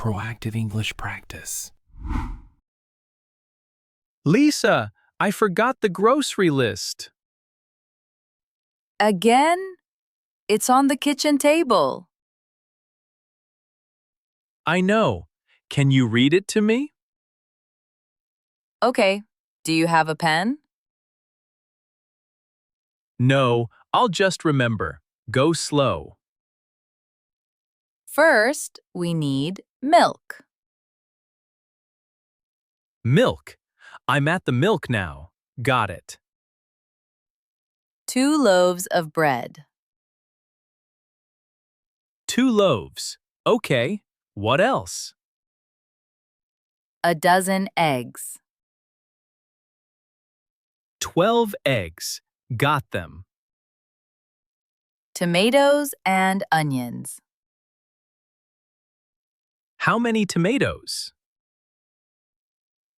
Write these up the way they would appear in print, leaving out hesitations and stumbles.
proactive English practice. Lisa, I forgot the grocery list. Again? It's on the kitchen table. I know. Can you read it to me? Okay. Do you have a pen? No, I'll just remember. Go slow. First, we need milk. Milk. I'm at the milk now. Got it. 2 loaves of bread. 2 loaves. Okay. What else? A dozen eggs. 12 eggs. Got them. Tomatoes and onions. How many tomatoes?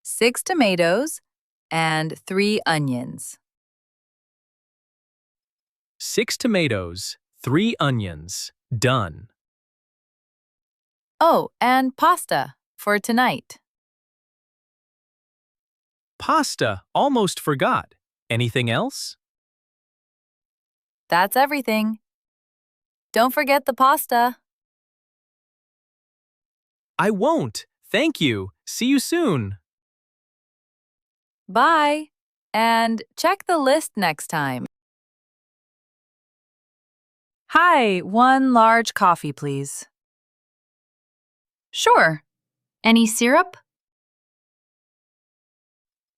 6 tomatoes and 3 onions. 6 tomatoes, 3 onions. Done. Oh, and pasta for tonight. Pasta. Almost forgot. Anything else? That's everything. Don't forget the pasta. I won't. Thank you. See you soon. Bye. And check the list next time. Hi, 1 large coffee, please. Sure. Any syrup?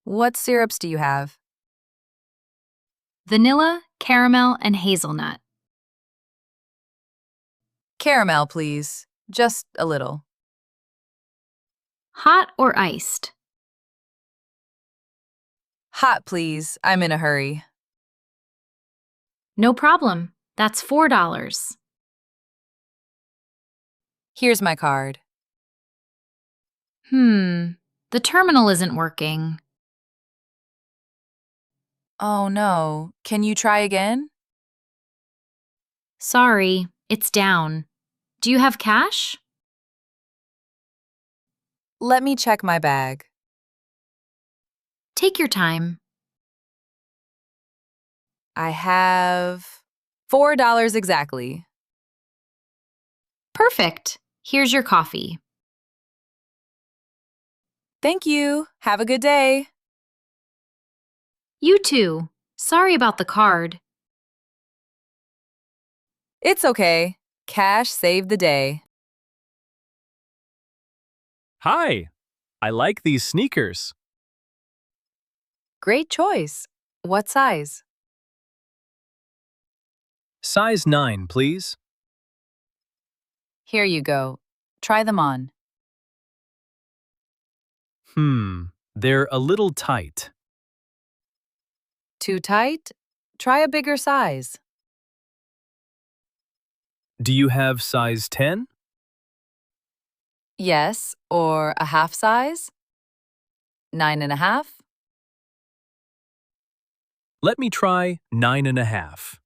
What syrups do you have? Vanilla, caramel, and hazelnut. Caramel, please. Just a little. Hot or iced? Hot, please. I'm in a hurry. No problem. That's $4. Here's my card. The terminal isn't working. Oh no. Can you try again? Sorry, it's down. Do you have cash? Let me check my bag. Take your time. I have $4 exactly. Perfect. Here's your coffee. Thank you. Have a good day. You too. Sorry about the card. It's okay. Cash saved the day. Hi. I like these sneakers. Great choice. What size? Size 9, please. Here you go. Try them on. They're a little tight. Too tight? Try a bigger size. Do you have size 10? Yes, or a half size? 9.5? Let me try 9.5.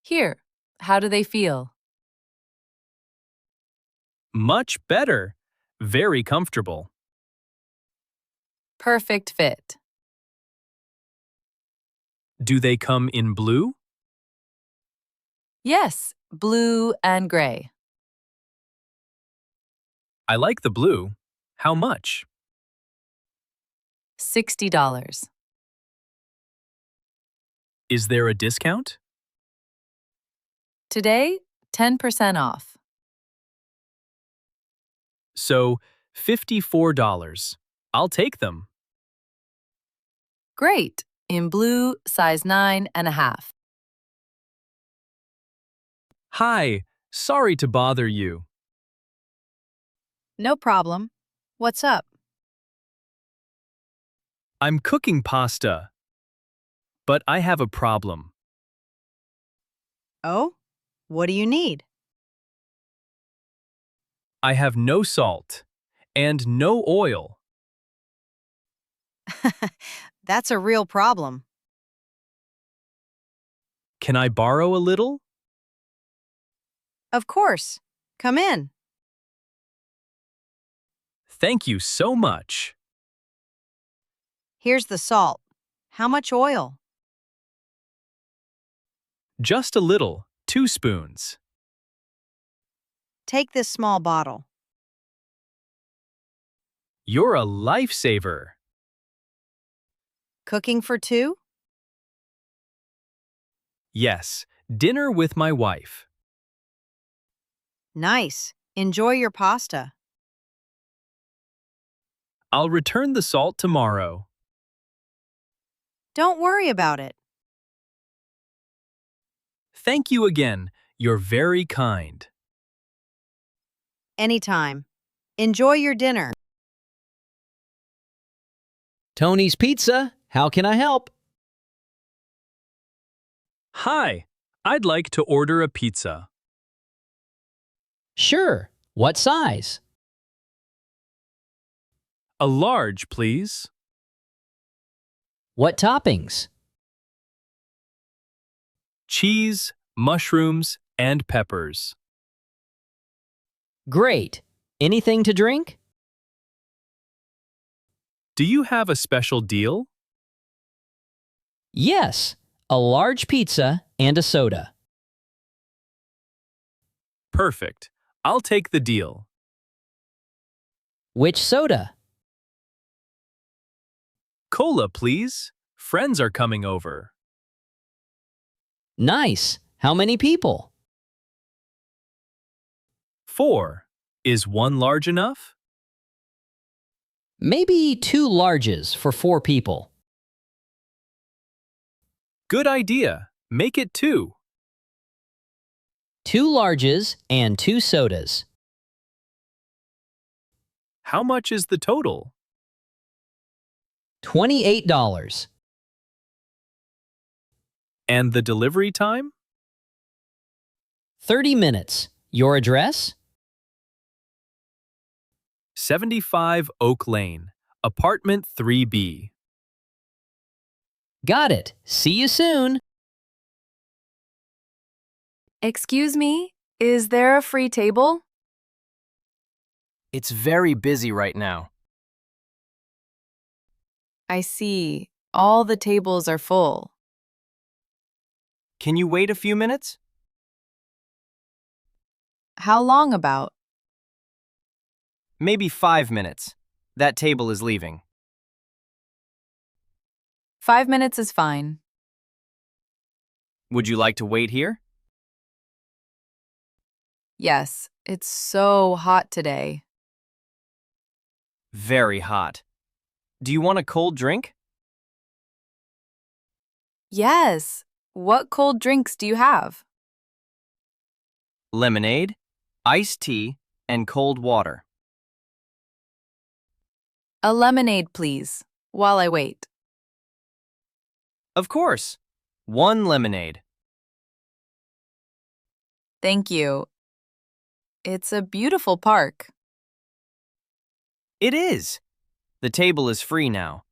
Here, how do they feel? Much better. Very comfortable. Perfect fit. Do they come in blue? Yes, blue and gray. I like the blue. How much? $60. Is there a discount? Today, 10% off. So, $54. I'll take them. Great. In blue, size 9.5. Hi. Sorry to bother you. No problem. What's up? I'm cooking pasta. But I have a problem. Oh? What do you need? I have no salt and no oil. That's a real problem. Can I borrow a little? Of course. Come in. Thank you so much. Here's the salt. How much oil? Just a little, 2 spoons. Take this small bottle. You're a lifesaver. Cooking for two? Yes, dinner with my wife. Nice. Enjoy your pasta. I'll return the salt tomorrow. Don't worry about it. Thank you again. You're very kind. Anytime. Enjoy your dinner. Tony's Pizza, how can I help? Hi, I'd like to order a pizza. Sure. What size? A large, please. What toppings? Cheese, mushrooms, and peppers. Great. Anything to drink? Do you have a special deal? Yes. A large pizza and a soda. Perfect. I'll take the deal. Which soda? Cola, please. Friends are coming over. Nice. How many people? 4. Is 1 large enough? Maybe 2 larges for 4 people. Good idea. Make it 2. 2 larges and 2 sodas. How much is the total? $28. And the delivery time? 30 minutes. Your address? 75 Oak Lane, apartment 3B. Got it. See you soon. Excuse me, is there a free table? It's very busy right now. I see. All the tables are full. Can you wait a few minutes? How long about? Maybe 5 minutes. That table is leaving. 5 minutes is fine. Would you like to wait here? Yes, it's so hot today. Very hot. Do you want a cold drink? Yes. What cold drinks do you have? Lemonade, iced tea, and cold water. A lemonade, please, while I wait. Of course. 1 lemonade. Thank you. It's a beautiful park. It is. The table is free now.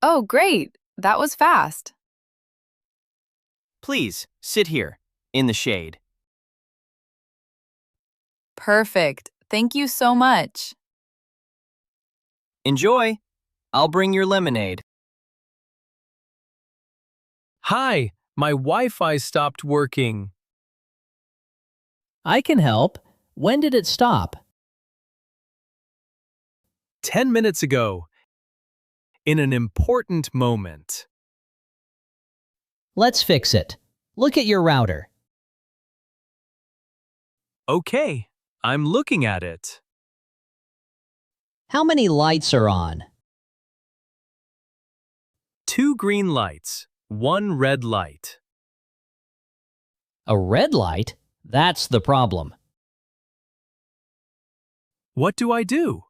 Oh, great. That was fast. Please, sit here, in the shade. Perfect. Thank you so much. Enjoy. I'll bring your lemonade. Hi, my Wi-Fi stopped working. I can help. When did it stop? 10 minutes ago. In an important moment. Let's fix it. Look at your router. Okay, I'm looking at it. How many lights are on? 2 green lights, 1 red light. A red light? That's the problem. What do I do?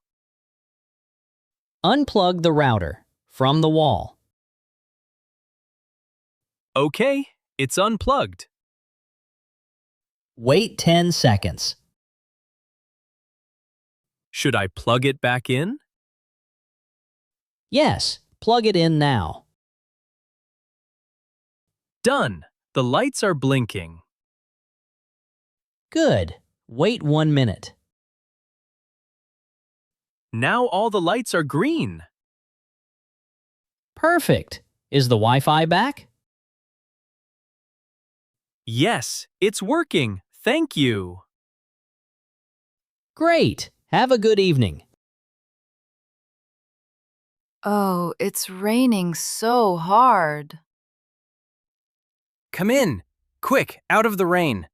Unplug the router from the wall. Okay, it's unplugged. Wait 10 seconds. Should I plug it back in? Yes, plug it in now. Done. The lights are blinking. Good. Wait 1 minute. Now all the lights are green. Perfect. Is the Wi-Fi back? Yes, it's working. Thank you. Great. Have a good evening. Oh, it's raining so hard. Come in. Quick, out of the rain.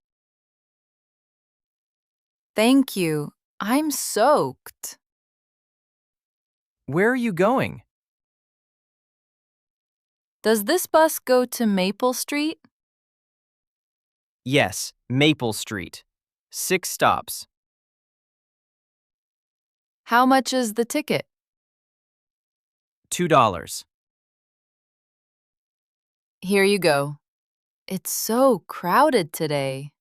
Thank you. I'm soaked. Where are you going? Does this bus go to Maple Street? Yes, Maple Street. 6 stops. How much is the ticket? $2. Here you go. It's so crowded today.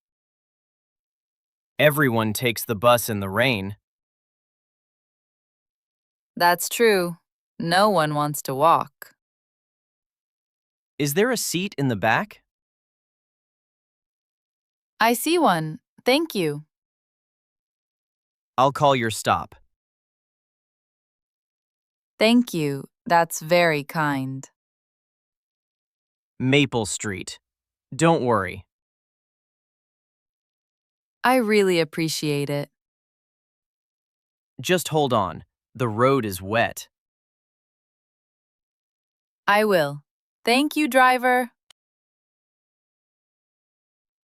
Everyone takes the bus in the rain. That's true. No one wants to walk. Is there a seat in the back? I see one. Thank you. I'll call your stop. Thank you. That's very kind. Maple Street. Don't worry. I really appreciate it. Just hold on. The road is wet. I will. Thank you, driver.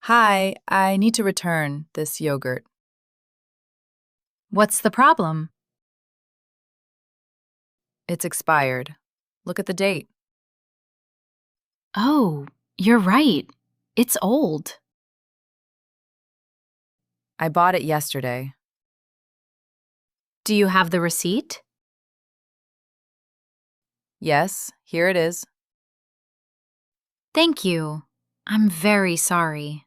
Hi, I need to return this yogurt. What's the problem? It's expired. Look at the date. Oh, you're right. It's old. I bought it yesterday. Do you have the receipt? Yes, here it is. Thank you. I'm very sorry.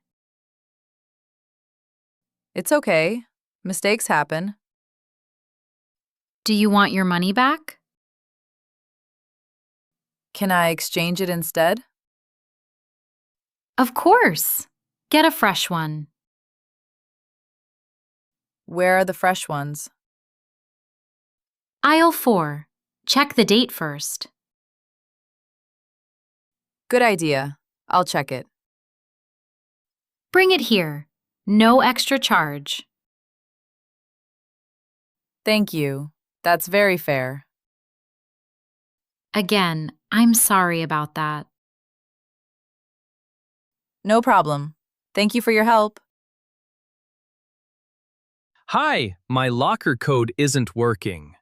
It's okay. Mistakes happen. Do you want your money back? Can I exchange it instead? Of course. Get a fresh one. Where are the fresh ones? Aisle 4. Check the date first. Good idea. I'll check it. Bring it here. No extra charge. Thank you. That's very fair. Again, I'm sorry about that. No problem. Thank you for your help. Hi, my locker code isn't working.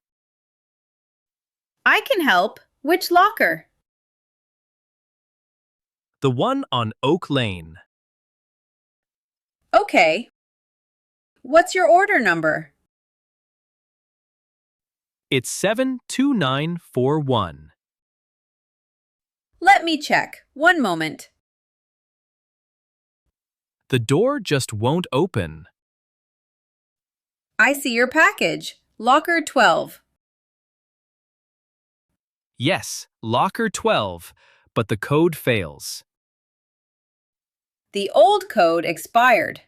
I can help. Which locker? The one on Oak Lane. Okay. What's your order number? It's 72941. Let me check. One moment. The door just won't open. I see your package. Locker 12. Yes, locker 12, but the code fails. The old code expired.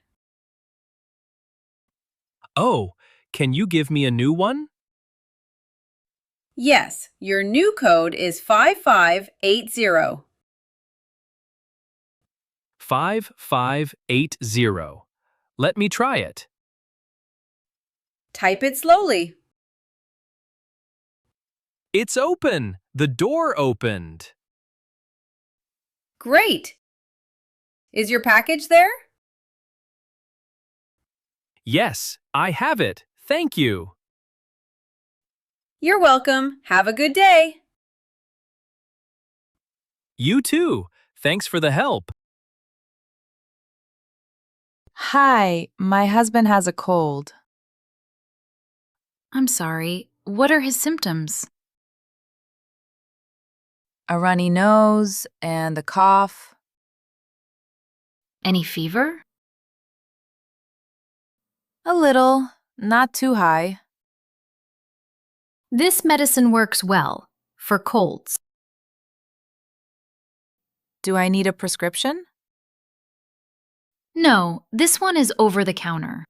Oh, can you give me a new one? Yes, your new code is 5580. 5580. Let me try it. Type it slowly. It's open! The door opened! Great. Is your package there? Yes, I have it. Thank you. You're welcome. Have a good day. You too. Thanks for the help. Hi, my husband has a cold. I'm sorry. What are his symptoms? A runny nose and a cough. Any fever? A little, not too high. This medicine works well for colds. Do I need a prescription? No, this one is over the counter.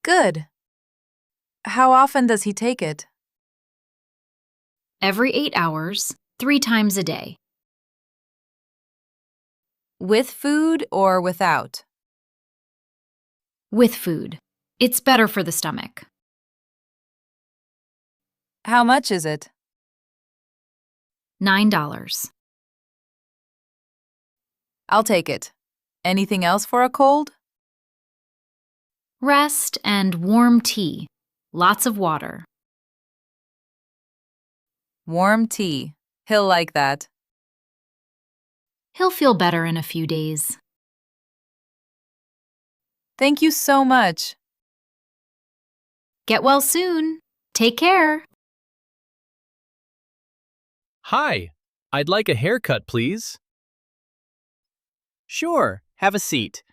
Good. How often does he take it? Every 8 hours, 3 times a day. With food or without? With food. It's better for the stomach. How much is it? $9. I'll take it. Anything else for a cold? Rest and warm tea. Lots of water. Warm tea. He'll like that. He'll feel better in a few days. Thank you so much. Get well soon. Take care. Hi, I'd like a haircut, please. Sure, have a seat.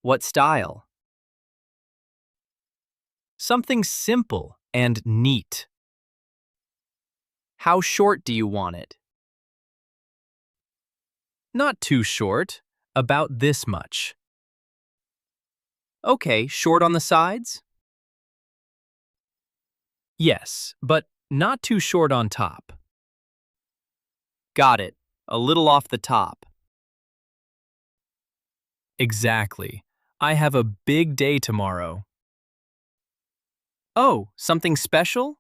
What style? Something simple and neat. How short do you want it? Not too short, about this much. Okay, short on the sides? Yes, but not too short on top. Got it. A little off the top. Exactly. I have a big day tomorrow. Oh, something special?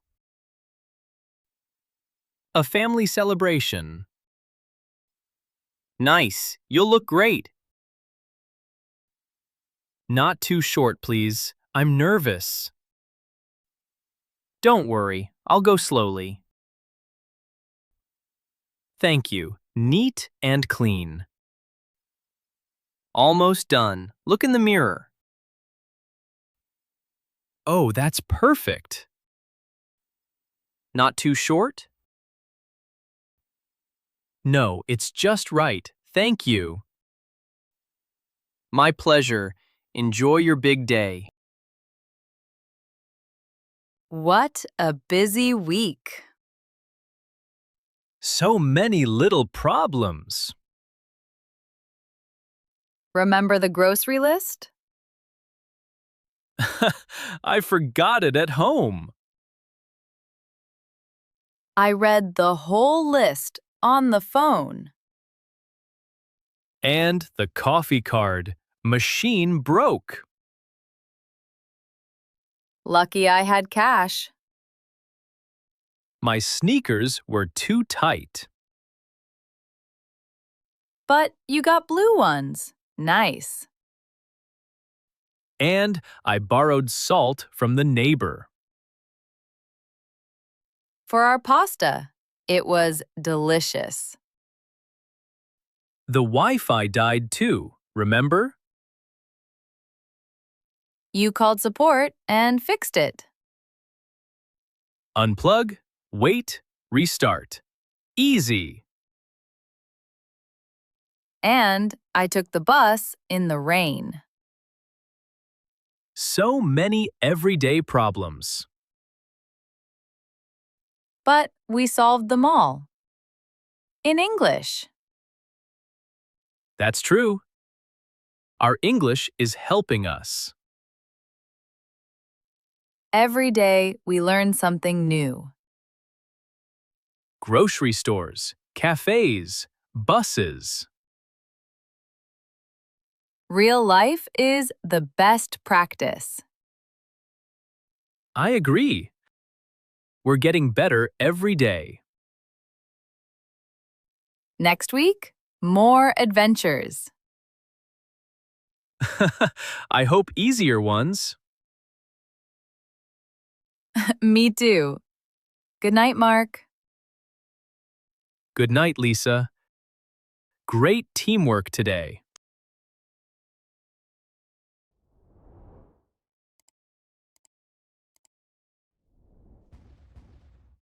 A family celebration. Nice. You'll look great. Not too short, please. I'm nervous. Don't worry, I'll go slowly. Thank you. Neat and clean. Almost done. Look in the mirror. Oh, that's perfect. Not too short? No, it's just right. Thank you. My pleasure. Enjoy your big day. What a busy week. So many little problems. Remember the grocery list? I forgot it at home. I read the whole list on the phone. And the coffee card machine broke. Lucky I had cash. My sneakers were too tight. But you got blue ones. Nice. And I borrowed salt from the neighbor. For our pasta, it was delicious. The Wi-Fi died too, remember? You called support and fixed it. Unplug, wait, restart. Easy. And I took the bus in the rain. So many everyday problems. But we solved them all. In English. That's true. Our English is helping us. Every day we learn something new. Grocery stores, cafes, buses. Real life is the best practice. I agree. We're getting better every day. Next week, more adventures. I hope easier ones. Me too. Good night, Mark. Good night, Lisa. Great teamwork today.